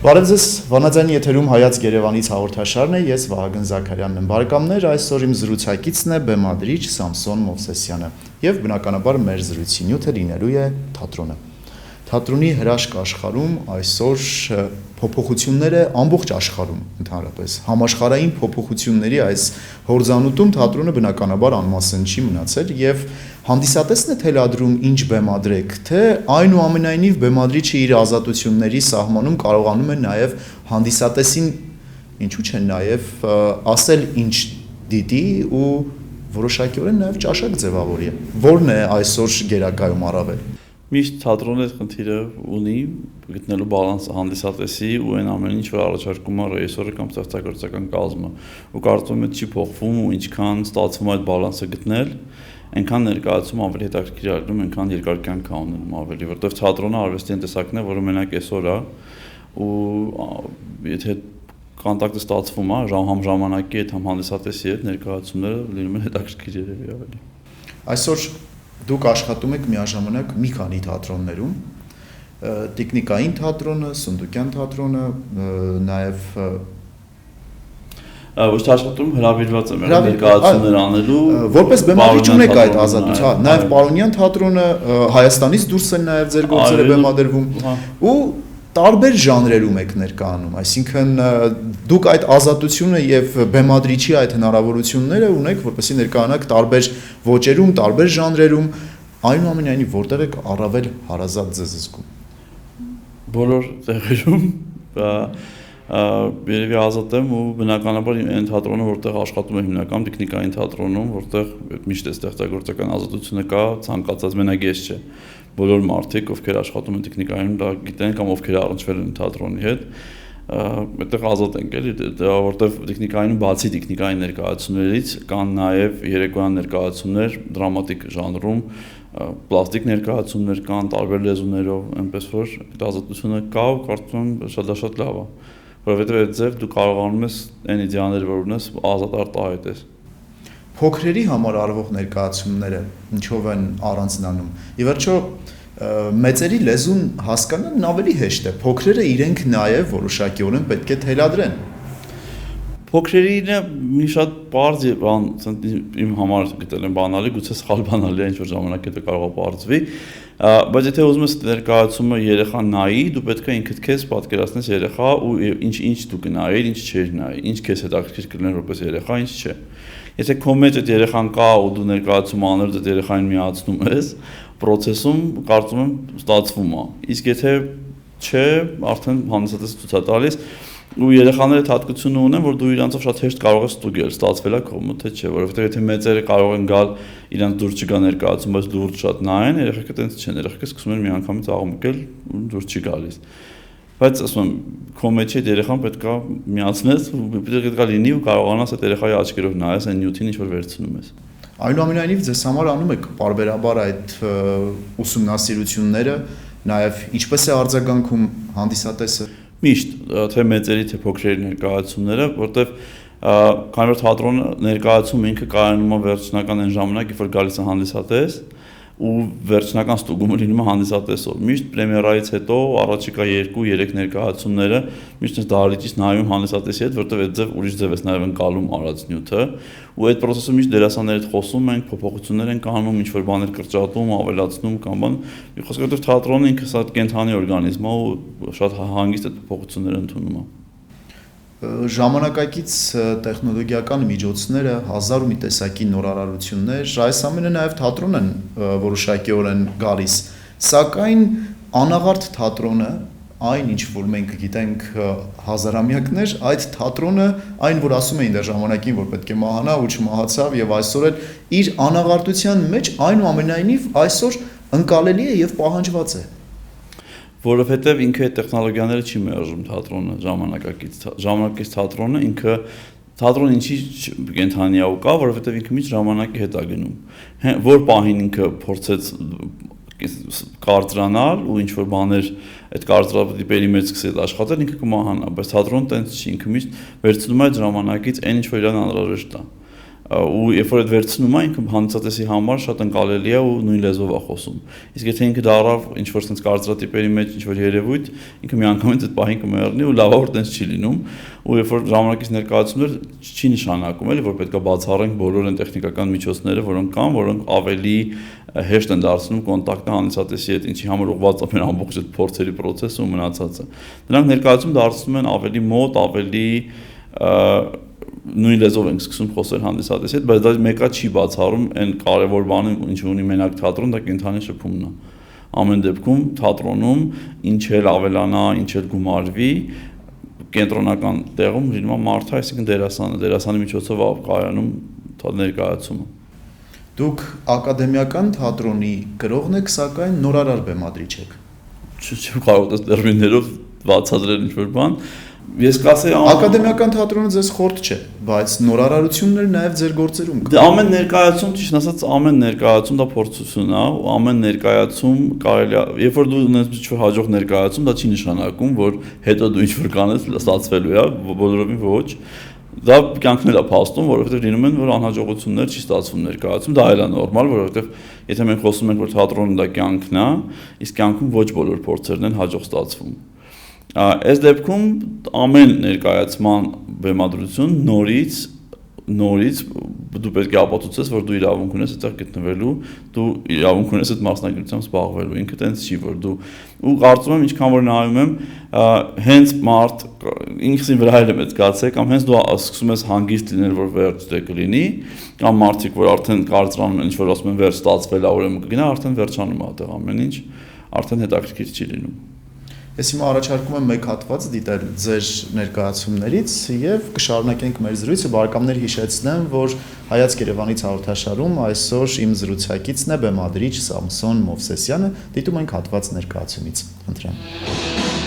Բարև ձեզ, Վանաձյանի եթերում Հայաց Երևանից հաղորդաշարն է, ես Վահագն Զաքարյանն եմ։ Բարեկամներ, այսօր իմ զրուցակիցն է բեմադրիչ Սամսոն Մովսեսյանը, եւ բնականաբար մեր զրույցի նյութը լինելու է թատրոնը։ Թատրոնի հրաշք աշխարհում այսօր փոփոխությունները ամբողջ աշխարհում ընդհանրապես համաշխարհային փոփոխությունների այս հորձանուտում թատրոնը բնականաբար անմասն չի մնացել եւ հանդիսատեսն է թելադրում ինչ բեմադրեք, թե այնուամենայնիվ բեմադրիչը իր ազատությունների սահմանում կարողանում է նաեւ հանդիսատեսին ինչու՞ չէ նաեւ ասել ինչ դիտի ու որոշակիորեն նաեւ ճաշակ ձևավորի։ Որն է այսօր գերակայում առավել։ Միշտ թատրոնը այդ խնդիրը ունի գտնելու բալանսը հանդիսատեսի ու այն ամեն ինչ որ առաջարկում է ռեժիսորը կամ ստեղծագործական կազմը ու կարծում եմ չի փոխվում ու ինչքան ստացվում այդ բալանսը գտնել այնքան ներկայացում ավելի հետաքրքիր ալնում այնքան երկար կյանք է ունենում ավելի որովհետև թատրոնը արվեստի տեսակն է որը մենակ այսօր է ու եթե կոնտակտը ստացվում է ժամանակի հետ հանդիսատեսի հետ ներկայացումները լինում են հետաքրքիր երևի ավելի այսօր Դուք աշխատում եք միաժամանակ մի քանի թատրոններում, տեխնիկային թատրոնը, Սունդուկյան թատրոնը, նաև ոչ թե աշխատում հրավիրված եմ ներկայացումներ անելու, որպես բեմադրիչ ունեք այդ ազատությունը, նաև Պարոնյան թատրոնը Հայաստանից դուրս են նաև ձեր գործերը բեմադրվում ու տարբեր ժանրերում եք ներկայանում, այսինքն դուք այդ ազատությունը եւ բեմադրիչի այդ հնարավորությունները ունեք, որպեսզի ներկայանաք տարբեր ոճերում, տարբեր ժանրերում, այնուամենայնիվ որտեղ եք առավել հարազատ ձեզ զգում։ Բոլոր տեղերում երևի ազատ եմ ու բնականաբար այն թատրոնը, որտեղ աշխատում եմ հիմնական տեխնիկային թատրոնում, որտեղ միշտ է ստեղծագործական ազատությունը կա, ցանկացած մենակ ես չէ։ Բոլոր մարդիկ, ովքեր աշխատում են տեխնիկայում, դա գիտեն կամ ովքեր առնչվել են թատրոնի հետ, այդտեղ ազատ ենք էլի, որտեղ տեխնիկայում բացի տեխնիկային ներկայացումներից կան նաև երեկոյան ներկայացումներ դրամատիկ ժանրում, պլաստիկ ներկայացումներ կան տարբեր լեզուներով, այնպես որ այդ ազատությունը կա ու կարծում եմ շատ լավ է, որովհետև այդ ձև դու կարողանում ես այն իդեաները, որ ունես, ազատ արտահայտես։ Փոքրերի համար արվող ներկայացումները ինչով են առանձնանում։ Ի վերջո մեծերի լեզուն հասկանալն ավելի հեշտ է։ Փոքրերը իրենք նաև որոշակիորեն պետք է թելադրեն։ Փոքրերինը մի շատ բարձ բան իմ համար գտել եմ բանալի, գուցե սխալ բանալի է, ինչ որ ժամանակ հետո կարող է բարձվի, բայց եթե ուզում ես ներկայացումը երեխան նայի, դու պետք է ինքդ քեզ պատկերացնես երեխա ու ինչ դու կնայիր, ինչ չէր նայի, ինչ քեզ հետաքրքիր կլիներ որպես երեխա, ինչ չէ։ Եթե քո մեջ այդ երեխան կա ու դու ներկայացում անելով այդ երեխային միացնում ես, process-ում կարծում եմ ստացվում է։ Իսկ եթե չէ, արդեն հանդիսատեսը ցույց է տալիս ու երեխաները հատկությունը ունեն, որ դու իրանցով շատ հեշտ կարող ես ստուգել, ստացվել է քո մոտ թե չէ, որովհետև եթե մեծերը կարող են գալ իրանց դուրս չգա ներկայացում, բայց լուրջ շատ նայեն, երեխեքը տենց չեն, երեխեքը սկսում են միանգամից աղմկել ու դուրս չի գալիս։ Բայց ասում եմ, քո մեջ այդ երեխան պետք է միացնես, պետք է լինի ու կարողանաս այդ երեխայի աչքերով նայես այն նյութին, ինչ որ վերցնում ես։ Այնուամենայնիվ ձեզ համար անում եք պարբերաբար այդ ուսումնասիրությունները, նաև ինչպես է արձագանքում հանդիսատեսը։ Միշտ, թե մեծերի, թե փոքրերի ներկայացումները, որտեվ քանի որ թատրոնը ներկայացում ինքը կայանում է վերջնական այն ժամանակ, երբ որ գալիս է հանդիսատես ու վերջնական ստուգումը լինում է հանդիսատեսով։ Միշտ պրեմիերայից հետո առաջիկա 2-3 ներկայացումները միշտ դահլիճից նայում հանդիսատեսի հետ, որտեղ այդ ձև ուրիշ ձև է նաև ընկալում արած նյութը, ու այդ process-ը միշտ դերասանների հետ խոսում ենք, փոփոխություններ ենք անում, ինչ որ բաներ կրճատում, ավելացնում կամ բան։ Մի խոսքով թատրոնը ինքը շատ կենթանի օրգանիզմ է ու շատ հանգիստ այդ փոփոխությունները ընդունում է։ Ժամանակակից տեխնոլոգիական միջոցները, հազար ու մի տեսակի նորարարություններ, այս ամենը նաև թատրոն են որոշակիորեն գալիս, սակայն անաղարտ թատրոնը, այն ինչ որ մենք գիտենք հազարամյակներ, այդ թատրոնը, այն որ ասում էին դեռ ժամանակին, որ պետք է մահանա ու չմահացավ եւ այսօր էլ իր անաղարտության մեջ այնուամենայնիվ այսօր ընկալելի է եւ պահանջված է։ Որովհետև ինքը այդ տեխնոլոգիաները չի մերժում թատրոնը ժամանակակից թատրոնը ինքը թատրոնը ինչի կենթանի է ու կա, որովհետև ինքը միշտ ժամանակի հետ է գնում։ Որ պահին ինքը փորձեց կարծրանալ ու ինչ որ բաներ այդ կարծրատիպերի մեջ սկսեց աշխատել, ինքը կմահանա, բայց թատրոնը տենց չի, ինքը միշտ վերցնում է այդ ժամանակից այն ինչ որ իրան անհրաժեշտ է։ ու երբ որ այդ վերցնում է ինքը հանդիսատեսի համար շատ ընկալելի է ու նույն լեզվով է խոսում։ Իսկ եթե ինքը դառավ ինչ որ sense կարծրատիպերի մեջ ինչ որ երևույթ, ինքը միանգամից այդ պահին կմեռնի ու լավավոր տենց չի լինում, ու երբ որ ժամանակից ներկայացումներ չի նշանակում էլի, որ պետք է բացառենք բոլոր այն տեխնիկական միջոցները, որոնք կան, որոնք ավելի հեշտ են դարձնում կոնտակտը հանդիսատեսի հետ, ինչի համար ուղղված է մեր ամբողջ այդ փորձերի process-ը ու մնացածը։ Դրանք ներկայացում դարձնում են ավելի մոտ, ավելի նույն լեզվով ենք սկսում խոսել հանդիսատեսի հետ, բայց դա մեկը չի բացառում այն կարևոր բանը, ինչ ունի մենակ թատրոն, դա կենթանի շփումն է։ Ամեն դեպքում թատրոնում ինչ էլ ավելանա, ինչ էլ գումարվի, կենտրոնական տեղում լինում է մարդը, այսինքն դերասանը, դերասանի միջոցով է կայանում ներկայացումը։ Դուք ակադեմիական թատրոնի գրողն եք, սակայն նորարար բեմադրիչ եք։ Չեմ կարող այս տերմիններով բացատրել ինչ-որ բան։ Ես կասեի ակադեմիական թատրոնը ձեզ խորտ չէ, բայց նորարարությունն էլ նաև ձեր գործերում կա։ Դա ամեն ներկայացում, ճիշտ ասած, ամեն ներկայացում դա փորձություն է, ու ամեն ներկայացում կարելի է, երբ որ դու ունես ինչ-որ հաջող ներկայացում, դա չի նշանակում, որ հետո դու ինչ-որ կանես, ստացվելու է, բոլորովին ոչ։ Դա կյանքն էլ է փաստում, որովհետև լինում են, որ անհաջողություններ չի ստացվում ներկայացում, դա էլ է նորմալ, որովհետև եթե մենք խոսում ենք, որ թատրոնը դա կյանքն է, իսկ կյանքում ոչ բոլոր փորձերն են հաջող ստացվում։ Այս դեպքում ամեն ներկայացման բեմադրություն նորից դու պետք է ապացուցես, որ դու իրավունք ունես այդտեղ գտնվելու, դու իրավունք ունես այդ մասնագիտությամբ զբաղվելու, ինքը տենց չի, որ դու ու կարծում եմ ինչքան որ նայում եմ, հենց մարդ ինքսին վրա էլ եմ այդ զգացել, կամ հենց դու սկսում ես հանգիստ լինել, որ վերջ դե կլինի, կամ մարդիկ, որ արդեն կարծրանում են, ինչ որ ասում են վերջ ստացվել է, ուրեմն կգնա, արդեն վերջանում է այդտեղ ամեն ինչ, արդեն հետաքրքիր չի լինում։ Ես հիմա առաջարկում եմ մեկ հատված դիտել ձեր ներկայացումներից եւ կշարունակենք մեր զրույցը, բարեկամներ հիշեցնեմ, որ Հայացք Երևանից հաղորդաշարում այսօր իմ զրուցակիցն է բեմադրիչ Սամսոն Մովսեսյանը, դիտում ենք հատված ներկայացումից։ Խնդրեմ։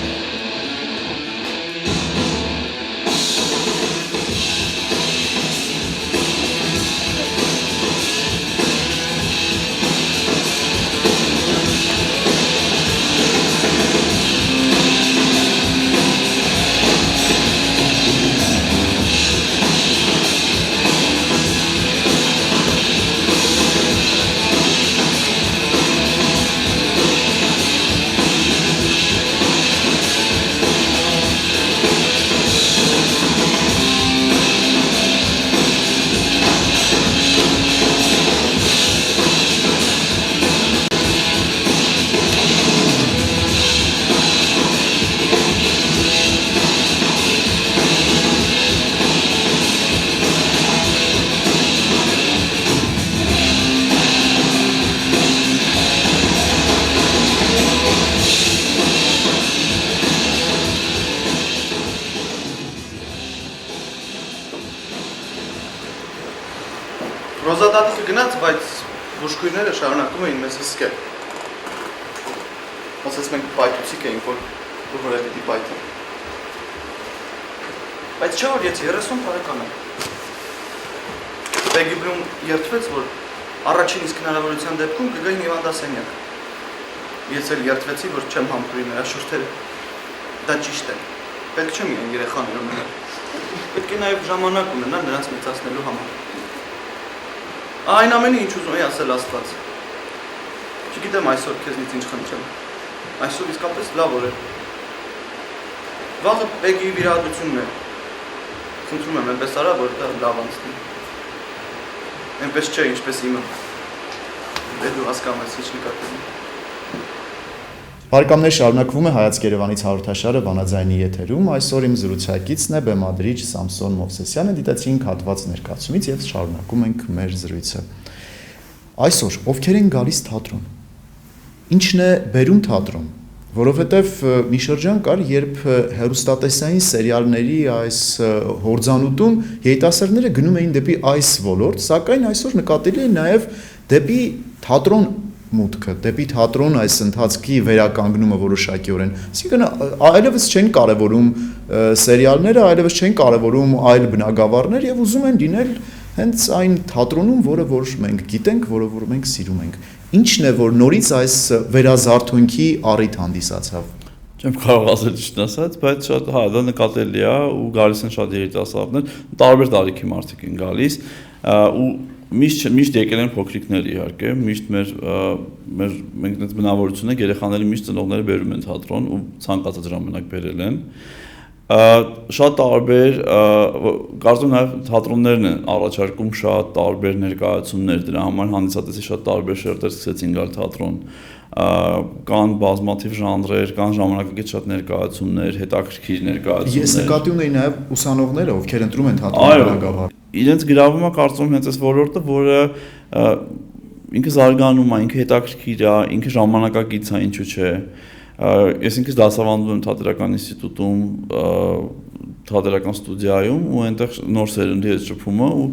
Ռոզադատը գնաց, բայց բուժքույրները շարունակում էին մեզ հսկել։ Ասաց մենք պայթուցիկ էինք, որ հորը պիտի պայթի։ Բայց չէ որ ես 30 տարեկան եմ։ Բեգիբլում երդվեց, որ առաջին իսկ հնարավորության դեպքում կգային հիվանդասենյակ։ Ես էլ երդվեցի, որ չեմ համբուրի նրա շուրթերը։ Դա ճիշտ է։ Պետք չէ միայն երեխաները մնալ։ Պետք է նաև ժամանակ ունենալ նրանց մեծացնելու համար։ Այն ամենը ինչ ուզում էի ասել Աստված։ Չգիտեմ այսօր քեզնից ինչ խնդրեմ։ Այսօր իսկապես լավ օր է։ Վաղը Բեգի վիրահատությունն է։ Խնդրում եմ, այնպես արա, որ դա լավ անցնի։ Այնպես չէ, ինչպես իմը։ Դե դու հասկանում ես, ինչ նկատում եմ։ Բարեկամներ, շարունակվում է Հայացք Երևանից հաղորդաշարը Վանաձայնի եթերում, այսօր իմ զրուցակիցն է բեմադրիչ Սամսոն Մովսեսյանը, դիտեցինք հատված ներկայացումից եւ շարունակում ենք մեր զրույցը։ Այսօր ովքեր են գալիս թատրոն։ Ինչն է բերում թատրոն, որովհետեւ մի շրջան կար, երբ հեռուստատեսային սերիալների այս հորձանուտում երիտասարդները գնում էին դեպի այս ոլորտ, սակայն այսօր նկատելի է նաեւ դեպի թատրոն մուտքը, դեպի թատրոն այս ընթացքի վերականգնումը որոշակիորեն։ Այսինքն այլևս չեն կարևորում սերիալները, այլևս չեն կարևորում այլ բնագավառներ եւ ուզում են լինել հենց այն թատրոնում, որը որ մենք գիտենք, որը որ մենք սիրում ենք։ Ինչն է, որ նորից այս վերազարթոնքի առիթ հանդիսացավ։ Չեմ կարող ասել ճիշտ ասած, բայց շատ դա նկատելի է ու գալիս են շատ երիտասարդներ, տարբեր տարիքի մարդիկ են գալիս ու միշտ եկել են փոքրիկներ իհարկե, միշտ մենք այդ բնավորությունը երեխաների միշտ ծնողները բերում են թատրոն ու ցանկացած ժամանակ բերել են։ Շատ տարբեր, կարծում նաև թատրոններն են առաջարկում շատ տարբեր ներկայացումներ, դրա համար հանդիսատեսի շատ տարբեր շերտեր սկսեցին գալ թատրոն, կան բազմաթիվ ժանրեր, կան ժամանակակից շատ ներկայացումներ, հետաքրքիր ներկայացումներ։ Ես նկատի ունեի նաև ուսանողները, ովքեր ընտրում են թատրոնի բնագավառ։ Իրենց գրավում է կարծում հենց այս ոլորտը, որը ինքը զարգանում է, ինքը հետաքրքիր է, ինքը ժամանակակից է, ինչու՞ չէ։ Ես ինքս դասավանդում եմ թատերական ինստիտուտում, թատերական ստուդիայում ու այնտեղ նոր սերնդի հետ շփումը ու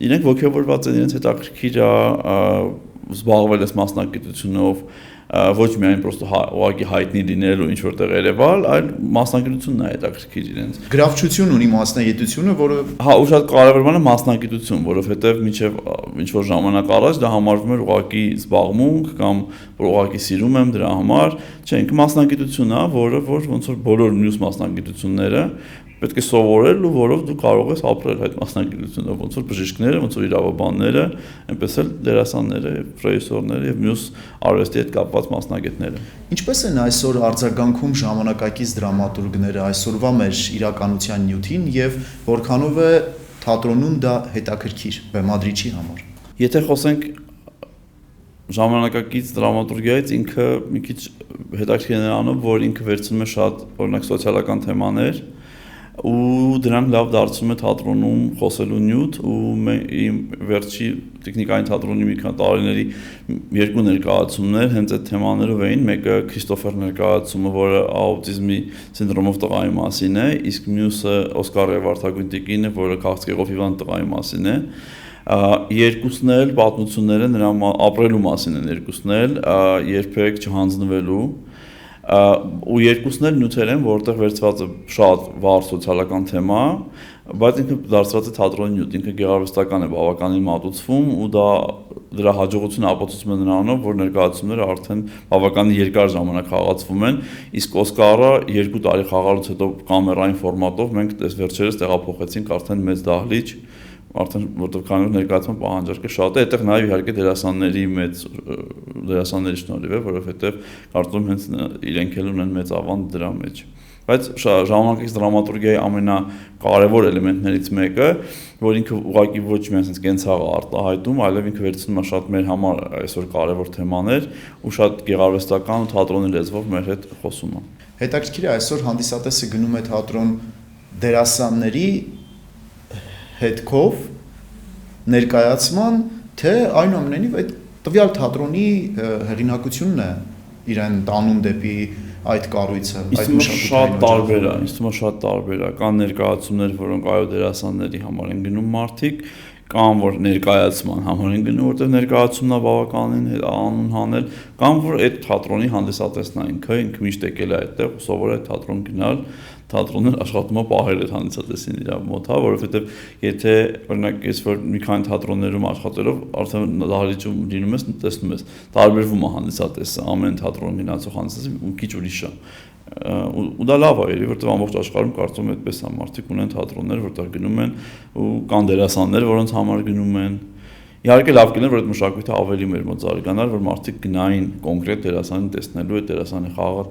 իրենք ոգևորված են, իրենց հետաքրքիր է զբաղվել այս մասնագիտությունով, ոչ միայն պրոստը ուղղակի հայտնի լինելու ինչ որտեղ Երևան, այլ մասնագիտությունն է հետաքրքիր իրենց։ Գրավչություն ունի մասնագիտությունը, որը հա ու շատ կարևոր բան է մասնագիտություն, որովհետև մինչև ինչ որ ժամանակ առաջ դա համարվում էր ուղղակի զբաղմունք կամ որ ուղղակի սիրում եմ դրա համար, չէ, ինքը մասնագիտություն է, որը ոնց որ բոլոր մյուս մասնագիտությունները պետք է սովորել ու որով դու կարող ես ապրել այդ մասնագիտությունով, ոնց որ բժիշկները, ոնց որ իրավաբանները, այնպես էլ դերասանները, ռեժիսորները եւ մյուս արվեստի հետ կապված մասնագետները։ Ինչպես են այսօր արձագանքում ժամանակակից դրամատուրգները այսօրվա մեր իրականության նյութին եւ որքանով է թատրոնում դա հետաքրքիր բեմադրիչի համար։ Եթե խոսենք ժամանակակից դրամատուրգիայից, ինքը մի քիչ հետաքրքիր է նրանով, որ ինքը վերցնում է շատ օրինակ սոցիալական թեմաներ ու դրանք լավ դարձնում է թատրոնում խոսելու նյութ ու իմ վերջի տեխնիկային թատրոնի մի քանի տարիների երկու ներկայացումներ հենց այդ թեմաներով էին, մեկը Քրիստոֆեր ներկայացումը, որը աուտիզմի սինդրոմով տղայի մասին է, իսկ մյուսը Օսկար Ռևարդագույն տիկինը, որը քաղցկեղով հիվանդ տղայի մասին է։ Երկուսն էլ պատմությունները նրա ապրելու մասին են, երկուսն էլ երբեք չհանձնվելու ու երկուսն էլ նյութեր են, որտեղ վերցված է շատ վառ սոցիալական թեմա, բայց ինքը դարձած է թատրոնի նյութ, ինքը գեղարվեստական է բավականին մատուցվում ու դա դրա հաջողությունը ապացուցում է նրանով, որ ներկայացումները արդեն բավականին երկար ժամանակ խաղացվում են, իսկ Օսկարը 2 տարի խաղալուց հետո կամերային ֆորմատով մենք վերջերս տեղափոխեցինք արդեն մեծ դահլիճ, արդեն որտեղ քանի ներկայացման պահանջարկը շատ է, այդտեղ նաև իհարկե դերասանների շնորհիվ է, որովհետև կարծում հենց իրենք էլ ունեն մեծ ավանդ դրա մեջ։ Բայց ժամանակակից դրամատուրգիայի ամենակարևոր էլեմենտներից մեկը, որ ինքը ուղղակի ոչ միայն sense կենցաղ է արտահայտում, այլև ինքը վերցնում է շատ մեր համար այսօր կարևոր թեմաներ ու շատ գեղարվեստական ու թատրոնի լեզվով մեր հետ խոսում է։ Հետաքրքիր է այսօր հանդիսատեսը գնում է թատրոն դերասանների հետքով ներկայացման, թե այնուամենայնիվ այդ տվյալ թատրոնի հեղինակությունն է իրեն տանում դեպի այդ կառույցը, այդ շատ տարբեր է, ինձ թվում է շատ տարբեր է, կան ներկայացումներ, որոնք այո դերասանների համար են գնում մարդիկ, կամ որ ներկայացման համար են գնում, որտեղ ներկայացումն է բավականին անուն հանել, կամ որ այդ թատրոնի հանդիսատեսն է ինքը միշտ եկել է այդտեղ ու սովոր է թատրոն գնալ, թատրոնն աշխատում է պահել այդ հանդիսատեսին իր մոտ, հա, որովհետև եթե օրինակ ես որ մի քանի թատրոններում աշխատելով արդեն դահլիճում լինում ես, տեսնում ես, տարբերվում է հանդիսատեսը, ամեն թատրոն գնացող հանդիսատեսը ու քիչ ուրիշ է։ Ու դա լավ է, որովհետև ամբողջ աշխարհում կարծում եմ այդպես է, մարդիկ ունեն թատրոններ, որտեղ գնում են ու կան դերասաններ, որոնց համար գնում են։ Իհարկե լավ կլիներ, որ այդ մշակույթը ավելի մեր մոտ զարգանար, որ մարդիկ գնային կոնկրետ դերասանին տեսնելու, այդ դերասանի խաղը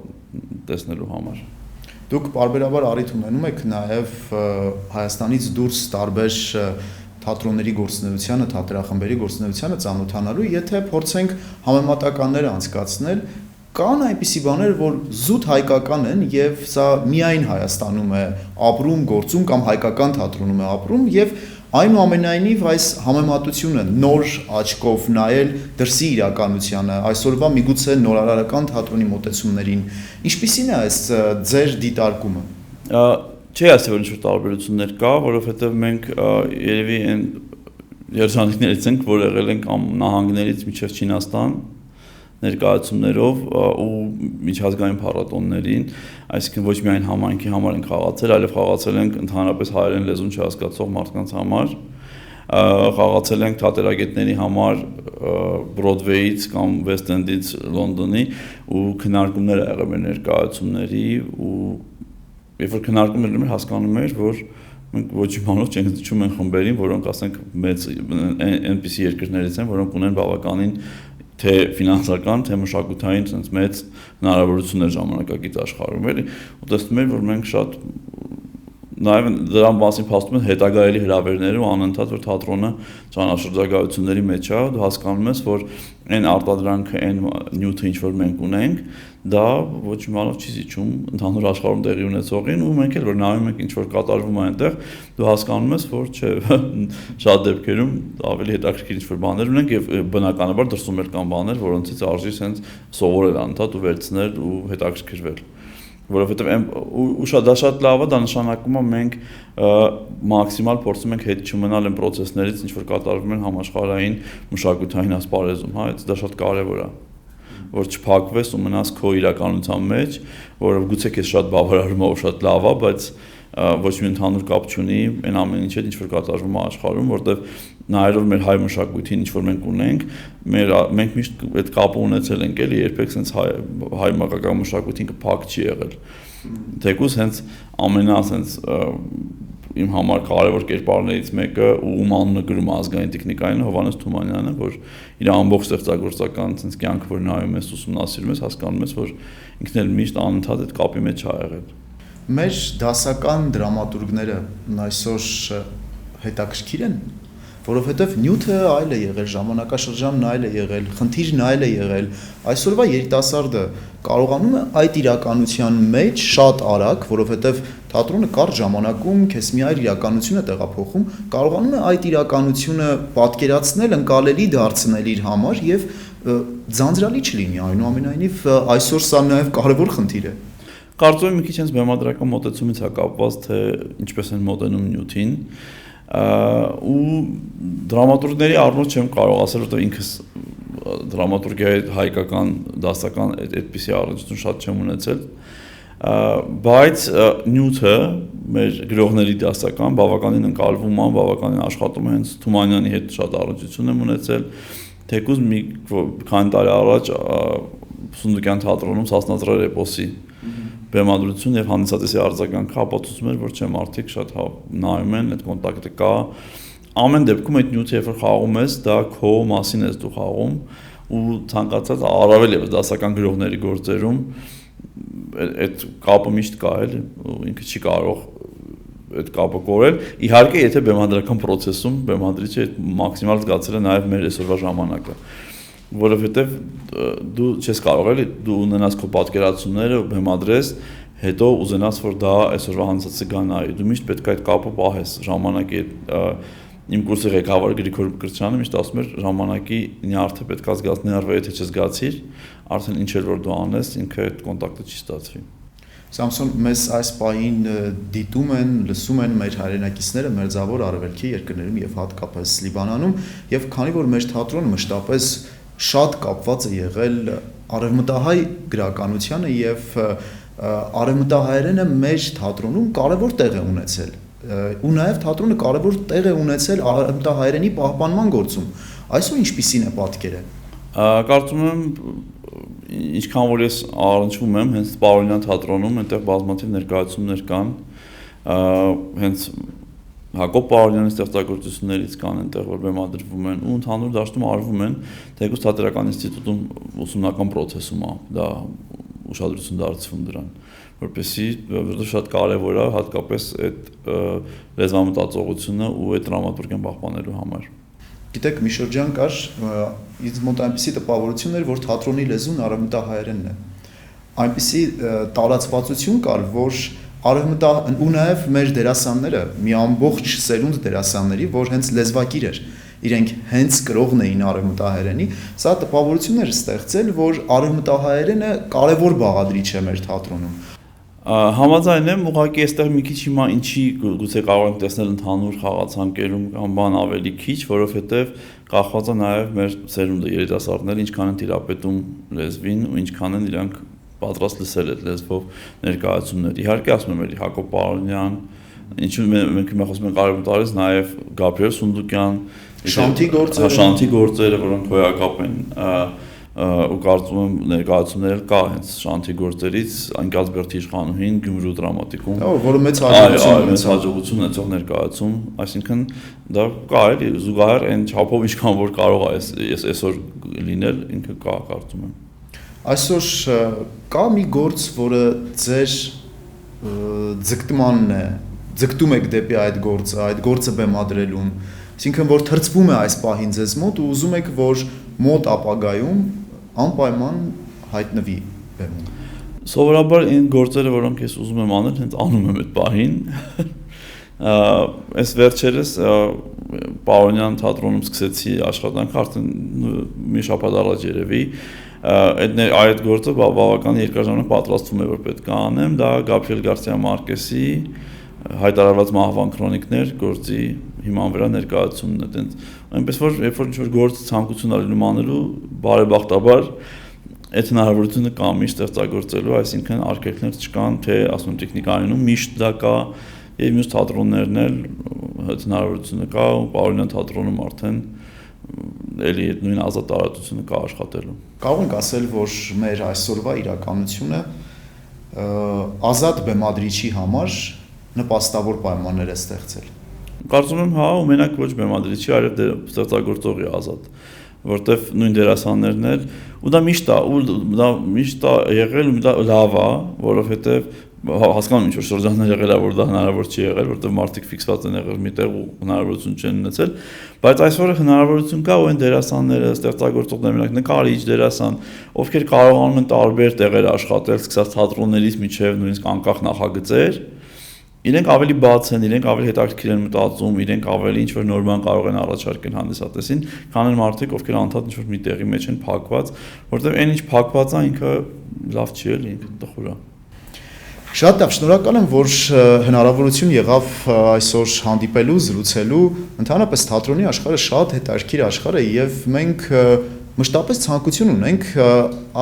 տեսնելու համար։ Դուք բարբերաբար առիթ ունենում եք նաև Հայաստանից դուրս տարբեր թատրոնների գործունեությանը, թատերախմբերի գործունեությանը ծանոթանալու, եթե փորձենք համեմատականներ անցկացնել, կան այնպիսի բաներ, որ զուտ հայկական են եւ սա միայն Հայաստանում է ապրում, գործում կամ հայկական թատրոնում է ապրում եւ այնուամենայնիվ այս համեմատությունը նոր աչքով նայել դրսի իրականությանը, այսօրվա միգուցե նորարարական թատրոնի մոտեցումներին, ինչպիսին է այս ձեր դիտարկումը։ Չի ասել, որ ինչ-որ տարբերություններ կա, որովհետև մենք երևի այն երջանիկներից ենք, որ եղել ենք նահանգներից մինչև Չինաստան ներկայացումներով ու միջազգային փառատոներին, այսինքն ոչ միայն համայնքի համար ենք խաղացել, այլև խաղացել ենք ընդհանրապես հայերեն լեզուն չհասկացող մարդկանց համար, խաղացել ենք թատերագետների համար Broadway-ից կամ West End-ից Լոնդոնի ու քննարկումներ ա եղել մեր ներկայացումների ու երբ որ քննարկումներ լինում հասկանում էր, որ մենք ոչ իմանալով չենք զիջում են խմբերին, որոնք ասենք մեծ այնպիսի երկրներից են, որոնք ունեն բավականին թե ֆինանսական, թե մշակութային sense մեծ հնարավորություններ ժամանակակից աշխարհում էլի ու տեսնում եմ, որ մենք շատ նաև դրան մասին փաստում են հետագայելի հրավերները ու անընդհատ որ թատրոնը ճանաչողությունների մեջ է, դու հասկանում ես, որ այն արտադրանքը, այն նյութը, ինչ որ մենք ունենք, դա ոչ իմանալով չի զիջում ընդհանուր աշխարհում տեղի ունեցողին ու մենք էլ որ նայում ենք ինչ որ կատարվում է այնտեղ, դու հասկանում ես, որ չէ, շատ դեպքերում ավելի հետաքրքիր ինչ որ բաներ ունենք եւ բնականաբար դրսում էլ կան բաներ, որոնցից արժի sense սովորել անընդհատ ու վերցնել ու հետաքրքրվել որովհետև դա շատ լավ է, դա նշանակում է մենք մաքսիմալ փորձում ենք հետ չմնալ այն process-ներից, ինչ որ կատարվում են համաշխարհային մշակութային ասպարեզում, հա, դա շատ կարևոր է, որ չփակվես ու մնաս քո իրականության մեջ, որը գուցե քեզ շատ բավարարում է ու շատ լավ է, բայց ոչ մի ընդհանուր կապ չունի այն ամեն ինչը, ինչ որ կատարվում է աշխարհում, որտեղ նայելով մեր հայ մշակույթին, ինչ որ մենք ունենք, մենք միշտ այդ կապը ունեցել ենք, էլի երբեք sense հայ մակական մշակույթին փակ չի եղել։ Թեկուզ հենց ամենա sense իմ համար կարևոր կերպարներից մեկը ում անունը գրում ազգային տեխնիկային Հովհաննես Թումանյանը, որ իր ամբողջ ստեղծագործական sense կյանքը որ նայում ես ուսումնասիրում ես, հասկանում ես, որ ինքն էլ միշտ անընդհատ այդ կապի մեջ է եղել։ Մեր դասական դրամատուրգները այսօր հետաքրքիր են, որովհետև նյութը այլ է եղել, ժամանակաշրջանն այլ է եղել, խնդիրն այլ է եղել, այսօրվա երիտասարդը կարողանում է այդ իրականության մեջ շատ արագ, որովհետև թատրոնը կարճ ժամանակում քեզ մի այլ իրականություն է տեղափոխում, կարողանում է այդ իրականությունը պատկերացնել, ընկալելի դարձնել իր համար եւ ձանձրալի չլինի այնուամենայնիվ այսօր սա նաեւ կարևոր խնդիր է։ Կարծում եմ մի քիչ հենց բեմադրական մոտեցումից է կապված, թե ինչպես են մոտենում նյութին ու դրամատուրգների առումով չեմ կարող ասել, որտեղ ինքս դրամատուրգիայի հայկական դասական այդպիսի առնչություն շատ չեմ ունեցել, բայց նյութը մեր գրողների դասական բավականին ընկալվում է, բավականին աշխատում է, հենց Թումանյանի հետ շատ առնչություն եմ ունեցել, թեկուզ մի քանի տարի առաջ Սունդուկյան թատրոնում Սասնածրար էպոսի բեմադրություն եւ հանդիսատեսի արձագանքը ապացուցում էր, որ չէ մարդիկ շատ նայում են, այդ կոնտակտը կա։ Ամեն դեպքում այդ նյութը երբ որ խաղում ես, դա քո մասին ես դու խաղում ու ցանկացած առավել եւս դասական գրողների գործերում այդ կապը միշտ կա էլ ու ինքը չի կարող այդ կապը կորել։ Իհարկե, եթե բեմադրական process-ում բեմադրիչը մաքսիմալ զգացել է նաեւ մեր այսօրվա ժամանակը որովհետև դու չես կարող էլի դու ունենաս քո պատկերացումները բեմադրես հետո ուզենաս որ դա այսօրվա հանդիսատեսը գա նայի դու միշտ պետք է այդ կապը պահես ժամանակի իմ կուրսի ղեկավար Գրիգոր Կրչյանը միշտ ասում էր ժամանակի նյարդը պետք է զգաս ներվը եթե չզգացիր արդեն ինչ էլ որ դու անես ինքը այդ կոնտակտը չի ստացվի Սամսոն մեզ այս պահին դիտում են, լսում են մեր հայրենակիցները մերձավոր արևելքի երկրներում եւ հատկապես Լիբանանում եւ քանի որ մեր թատրոնը մշտապես շատ կապված է եղել արևմտահայ գրականությանը եւ արևմտահայերենը մեր թատրոնում կարևոր տեղ է ունեցել ու նաեւ թատրոնը կարևոր տեղ է ունեցել արևմտահայերենի պահպանման գործում այսօր ինչպիսին է պատկերը կարծում եմ ինչքան որ ես առնչվում եմ հենց Պաուլինյան թատրոնում այնտեղ բազմաթիվ ներկայացումներ կան հենց Հակոբ Պաուլյանի ստեղծագործություններից կան այնտեղ որ բեմադրվում են ու ընդհանուր դաշտում արվում են թեկուզ թատերական ինստիտուտում ուսումնական process-ում է դա ուշադրություն դարձվում դրան որպեսզի որտեղ շատ կարևոր է հատկապես այդ լեզվամտածողությունը ու այդ դրամատուրգիան պահպանելու համար Գիտեք մի շրջան կար ինձ մոտ այնպիսի տպավորություն էր որ թատրոնի լեզուն արևմտահայերենն է այնպիսի տարածվածություն կար որ ու նաև մեր դերասանները մի ամբողջ սերունդ դերասանների որ հենց լեզվակիր էր իրենք հենց կրողն էին արևմտահայերենի սա տպավորություն էր ստեղծել որ արևմտահայերենը կարևոր բաղադրիչ է մեր թատրոնում Համաձայն եմ ուղղակի այստեղ մի քիչ հիմա ինչի գուցե կարող ենք տեսնել ընդհանուր խաղացանկերում կամ բան ավելի քիչ որովհետև կախված է նաև մեր սերունդը երիտասարդները ինչքան են տիրապետում լեզվին ու ինչքան են իրանք պատրաստ լսել այդ լեզվով ներկայացումներ։ Իհարկե ասում եմ էլի Հակոբ Պաուլյան, Ինչու մենք հիմա խոսում ենք արևմուտք տարից, նաև Գաբրիել Սունդուկյան, Շանթի գործերը, որոնք հոյակապ են ու կարծում եմ ներկայացումներ կա հենց Շանթի գործերից Անկյալսբերդի իշխանուհին Գյումրու դրամատիկում, որը մեծ հաջողություն ունեցող ներկայացում, այսինքն դա կա էլի զուգահեռ այն չափով ինչքան որ կարող է ես այսօր լինել, ինքը կա կարծում եմ։ Այսօր կա մի գործ, որը ձեր ձգտմանն է, ձգտում եք դեպի այդ գործը բեմադրելուն, այսինքն որ թրծվում է այս պահին ձեզ մոտ ու ուզում եք, որ մոտ ապագայում անպայման հայտնվի բեմում։ Սովորաբար այն գործերը, որոնք ես ուզում եմ անել, հենց անում եմ այդ պահին։ Այս վերջերս Պարոնյան թատրոնում սկսեցի աշխատանք, արդեն մի շաբաթ առաջ երևի։ Այդ գործը բավական երկար ժամանակ պատրաստվում է, որ պետք է անեմ, դա Գաբրիել Գարսիա Մարկեսի հայտարարված մահվան քրոնիկներ գործի հիման վրա ներկայացումն է, այնպես որ երբ որ ինչ-որ գործ ցանկություն ալինում անելու, բարեբախտաբար այդ հնարավորությունը կա միշտ ստեղծագործելու, այսինքն արգելքներ չկան, թե ասում եմ տեխնիկայինում միշտ դա կա եւ մյուս թատրոններն էլ այդ հնարավորությունը կա ու Պարոնյան թատրոնում արդեն էլի այդ նույն ազատ տարածությունը կա աշխատելու։ Կարող ենք ասել, որ մեր այսօրվա իրականությունը ազատ բեմադրիչի համար նպաստավոր պայմաններ է ստեղծել։ Կարծում եմ, հա, ու մենակ ոչ բեմադրիչի, այլև ստեղծագործողի ազատ, որտեվ նույն դերասաններն էլ ու դա միշտ է եղել ու դա լավ է, որովհետև հասկանում ինչ որ շրջաններ եղել է, որ դա հնարավոր չի եղել, որտեվ մարդիկ ֆիքսված են եղել միտեղ ու հնարավորություն չեն ունեցել, բայց այսօր հնարավորություն կա ու այն դերասանները, ստեղծագործողները, մենակ նկարիչ, դերասան, ովքեր կարողանում են տարբեր տեղեր աշխատել, սկսած թատրոններից մինչև նույնիսկ անկախ նախագծեր, իրենք ավելի բաց են, իրենք ավելի հետաքրքիր են մտածում, իրենք ավելի ինչ-որ նոր բան կարող են առաջարկել հանդիսատեսին, քան այն մարդիկ, ովքեր անդադ ինչ-որ մի տեղի մեջ են փակված, որտեղ այն ինչ փակված է, ինքը լավ չի էլի, ինքը տխուր է։ Շատ լավ, շնորհակալ եմ, որ հնարավորություն եղավ այսօր հանդիպելու, զրուցելու, ընդհանրապես թատրոնի աշխարհը շատ հետաքրքիր աշխարհ է եւ մենք մշտապես ցանկություն ունենք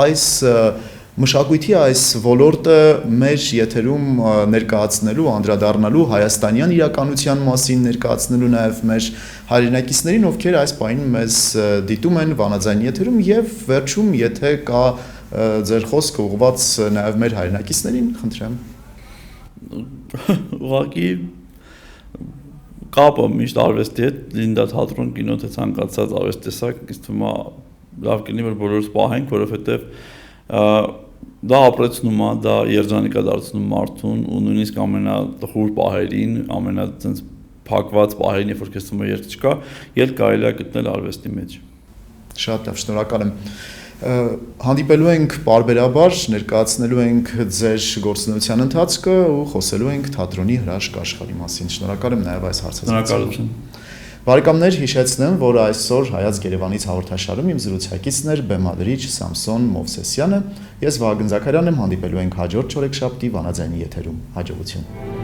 այս մշակույթի այս ոլորտը մեր եթերում ներկայացնելու, անդրադառնալու հայաստանյան իրականության մասին ներկայացնելու նաև մեր հայրենակիցներին, ովքեր այս պահին մեզ դիտում են վանաձայն եթերում եւ վերջում, եթե կա ձեր խոսքը ուղղված նաև մեր հայրենակիցներին, խնդրեմ։ Ուղղակի կապը միշտ արվեստի հետ, լինի թատրոն, կինո, թե ցանկացած արվեստտեսակ, ինձ թվում է լավ կլինի, որ բոլորս պահենք, որովհետեւ դա ապրեցնում է, դա երջանիկ է դարձնում մարդուն ու նույնիսկ ամենատխուր պահերին, ամենատենց փակված պահերին, երբ որ քեզ թվում է երկ չկա, ելք կարելի է գտնել արվեստի մեջ։ Շատ լավ, շնորհակալ եմ։ Հանդիպելու ենք պարբերաբար, ներկայացնելու ենք ձեր գործունեության ընթացքը ու խոսելու ենք թատրոնի հրաշք աշխարհի մասին։ Շնորհակալ եմ նաև այս հարցազրույցին։ Շնորհակալություն։ Բարեկամներ, հիշեցնեմ, որ այսօր Հայացք Երևանից հաղորդաշարում իմ զրուցակիցն էր բեմադրիչ Սամսոն Մովսեսյանը։ Ես Վահագն Զաքարյանն եմ, հանդիպելու ենք հաջորդ չորեքշաբթի վանաձայնի եթերում։ Հաջողություն։